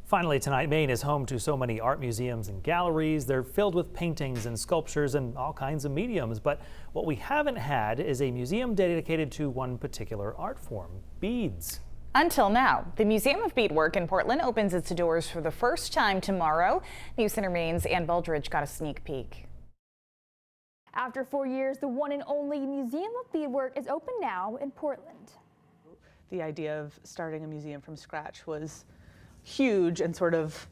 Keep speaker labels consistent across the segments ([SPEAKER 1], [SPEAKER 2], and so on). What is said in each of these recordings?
[SPEAKER 1] Finally tonight, Maine is home to so many art museums and galleries. They're filled with paintings and sculptures and all kinds of mediums. But what we haven't had is a museum dedicated to one particular art form, beads.
[SPEAKER 2] Until now. The Museum of Beadwork in Portland opens its doors for the first time tomorrow. News Center Maine's Ann Baldridge got a sneak peek.
[SPEAKER 3] After 4 years, the one and only Museum of Beadwork is open now in Portland.
[SPEAKER 4] The idea of starting a museum from scratch was huge and sort of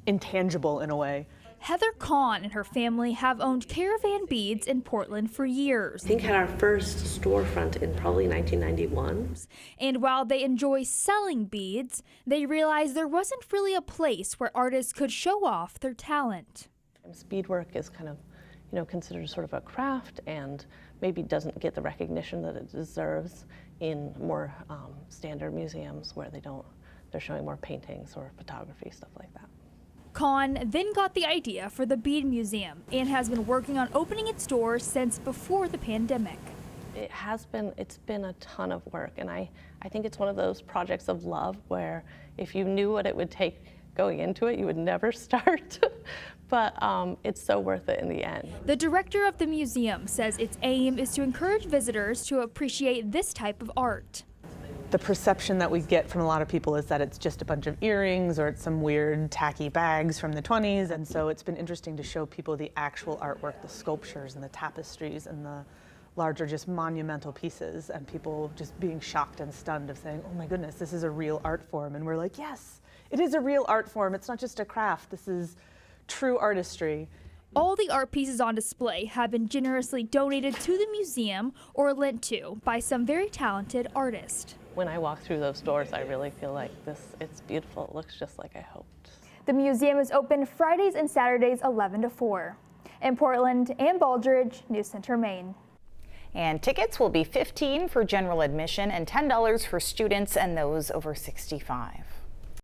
[SPEAKER 4] intangible in a way.
[SPEAKER 3] Heather Kahn and her family have owned Caravan Beads in Portland for years.
[SPEAKER 5] I think had our first storefront in probably 1991.
[SPEAKER 3] And while they enjoy selling beads, they realized there wasn't really a place where artists could show off their talent.
[SPEAKER 4] Beadwork is kind of, considered sort of a craft and maybe doesn't get the recognition that it deserves in more standard museums where they're showing more paintings or photography, stuff like that.
[SPEAKER 3] Kahn then got the idea for the Bead Museum and has been working on opening its doors since before the pandemic.
[SPEAKER 4] It's been a ton of work, and I think it's one of those projects of love where if you knew what it would take going into it, you would never start. But it's so worth it in the end.
[SPEAKER 3] The director of the museum says its aim is to encourage visitors to appreciate this type of art.
[SPEAKER 4] The perception that we get from a lot of people is that it's just a bunch of earrings or it's some weird tacky bags from the 20s, and so it's been interesting to show people the actual artwork, the sculptures and the tapestries and the larger just monumental pieces, and people just being shocked and stunned of saying, oh my goodness, this is a real art form. And we're like, yes, it is a real art form. It's not just a craft. This is true artistry.
[SPEAKER 3] All the art pieces on display have been generously donated to the museum or lent to by some very talented artists.
[SPEAKER 4] When I walk through those doors, I really feel like it's beautiful. It looks just like I hoped.
[SPEAKER 3] The museum is open Fridays and Saturdays 11 to 4. In Portland, Ann Baldridge, News Center, Maine.
[SPEAKER 2] And tickets will be $15 for general admission and $10 for students and those over 65.